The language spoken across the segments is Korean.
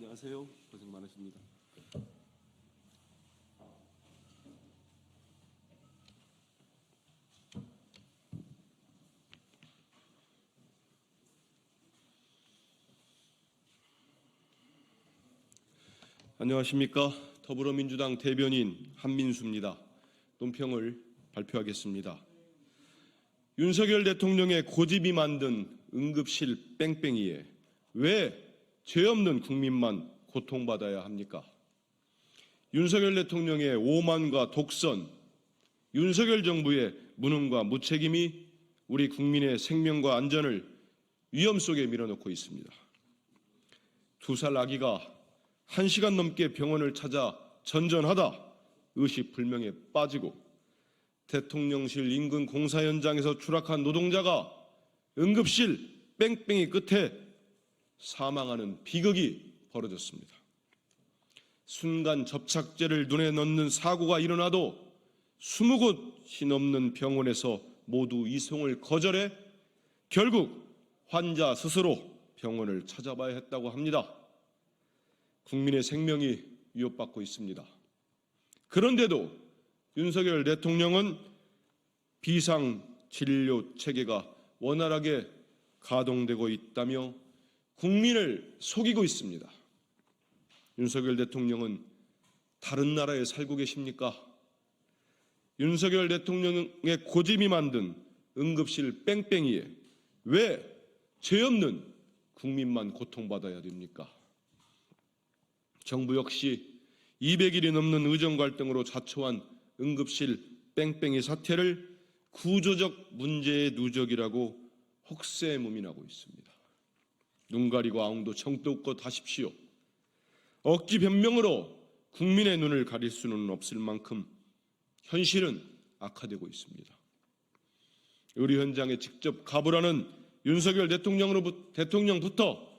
안녕하세요. 고생 많으십니다. 안녕하십니까. 더불어민주당 대변인 한민수입니다. 논평을 발표하겠습니다. 윤석열 대통령의 고집이 만든 응급실 뺑뺑이에 왜 죄 없는 국민만 고통받아야 합니까? 윤석열 대통령의 오만과 독선, 윤석열 정부의 무능과 무책임이 우리 국민의 생명과 안전을 위험 속에 밀어넣고 있습니다. 2살 아기가 1시간 넘게 병원을 찾아 전전하다 의식불명에 빠지고 대통령실 인근 공사 현장에서 추락한 노동자가 응급실 뺑뺑이 끝에 사망하는 비극이 벌어졌습니다. 순간 접착제를 눈에 넣는 사고가 일어나도 20곳이 넘는 병원에서 모두 이송을 거절해 결국 환자 스스로 병원을 찾아봐야 했다고 합니다. 국민의 생명이 위협받고 있습니다. 그런데도 윤석열 대통령은 비상진료 체계가 원활하게 가동되고 있다며 국민을 속이고 있습니다. 윤석열 대통령은 다른 나라에 살고 계십니까? 윤석열 대통령의 고집이 만든 응급실 뺑뺑이에 왜 죄 없는 국민만 고통받아야 됩니까? 정부 역시 200일이 넘는 의정 갈등으로 자초한 응급실 뺑뺑이 사태를 구조적 문제의 누적이라고 혹세무민하고 있습니다. 눈 가리고 아웅도 정도껏 하십시오. 억지 변명으로 국민의 눈을 가릴 수는 없을 만큼 현실은 악화되고 있습니다. 의료 현장에 직접 가보라는 윤석열 대통령부터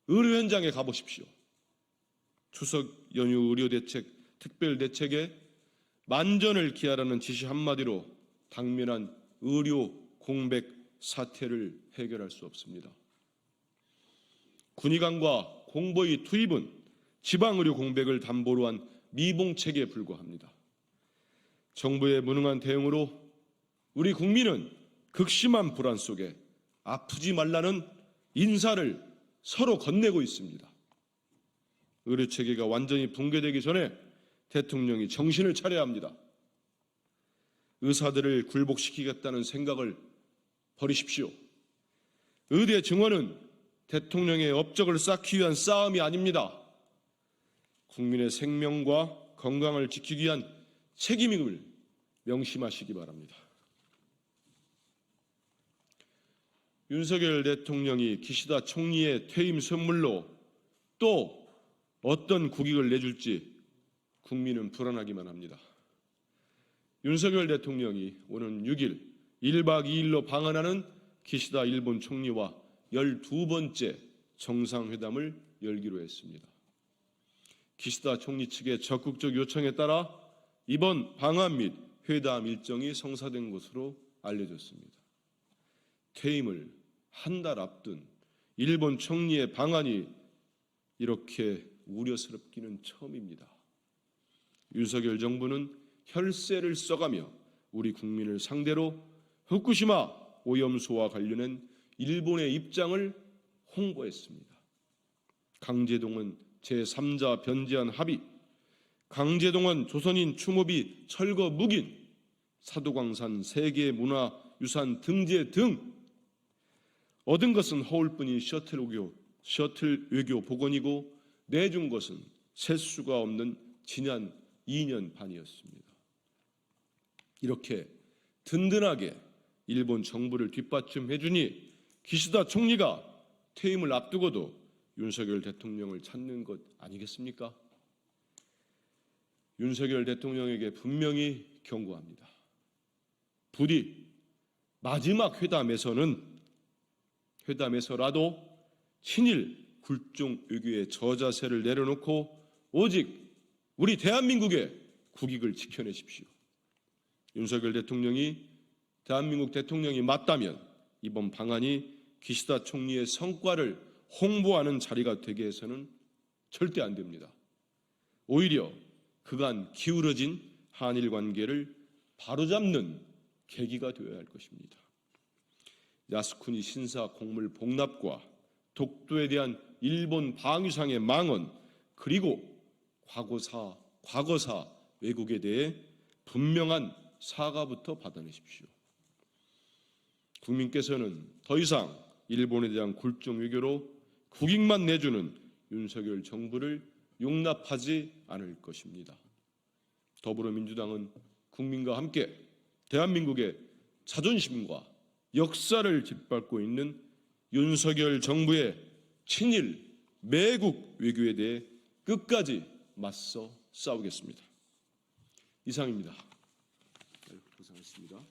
의료 현장에 가보십시오. 추석 연휴 의료대책, 특별대책에 만전을 기하라는 지시 한마디로 당면한 의료 공백 사태를 해결할 수 없습니다. 군의관과 공보의 투입은 지방의료 공백을 담보로 한 미봉책에 불과합니다. 정부의 무능한 대응으로 우리 국민은 극심한 불안 속에 아프지 말라는 인사를 서로 건네고 있습니다. 의료체계가 완전히 붕괴되기 전에 대통령이 정신을 차려야 합니다. 의사들을 굴복시키겠다는 생각을 버리십시오. 의대 증원은 대통령의 업적을 쌓기 위한 싸움이 아닙니다. 국민의 생명과 건강을 지키기 위한 책임임을 명심하시기 바랍니다. 윤석열 대통령이 기시다 총리의 퇴임 선물로 또 어떤 국익을 내줄지 국민은 불안하기만 합니다. 윤석열 대통령이 오는 6일 1박 2일로 방한하는 기시다 일본 총리와 12번째 정상회담을 열기로 했습니다. 기시다 총리 측의 적극적 요청에 따라 이번 방한 및 회담 일정이 성사된 것으로 알려졌습니다. 퇴임을 한 달 앞둔 일본 총리의 방한이 이렇게 우려스럽기는 처음입니다. 윤석열 정부는 혈세를 써가며 우리 국민을 상대로 후쿠시마 오염수와 관련한 일본의 입장을 홍보했습니다. 강제동원 제3자 변제안 합의, 강제동원 조선인 추모비 철거 묵인, 사도광산 세계문화유산 등재 등 얻은 것은 허울뿐인 셔틀 외교 복원이고 내준 것은 셀 수가 없는 지난 2년 반이었습니다. 이렇게 든든하게 일본 정부를 뒷받침해주니 기시다 총리가 퇴임을 앞두고도 윤석열 대통령을 찾는 것 아니겠습니까? 윤석열 대통령에게 분명히 경고합니다. 부디 마지막 회담에서라도 친일 굴종 외교의 저자세를 내려놓고 오직 우리 대한민국의 국익을 지켜내십시오. 윤석열 대통령이 대한민국 대통령이 맞다면 이번 방안이 기시다 총리의 성과를 홍보하는 자리가 되게 해서는 절대 안 됩니다. 오히려 그간 기울어진 한일 관계를 바로잡는 계기가 되어야 할 것입니다. 야스쿠니 신사 곡물 복납과 독도에 대한 일본 방위상의 망언, 그리고 과거사 왜곡에 대해 분명한 사과부터 받아내십시오. 국민께서는 더 이상 일본에 대한 굴종 외교로 국익만 내주는 윤석열 정부를 용납하지 않을 것입니다. 더불어민주당은 국민과 함께 대한민국의 자존심과 역사를 짓밟고 있는 윤석열 정부의 친일 매국 외교에 대해 끝까지 맞서 싸우겠습니다. 이상입니다. 고생하셨습니다.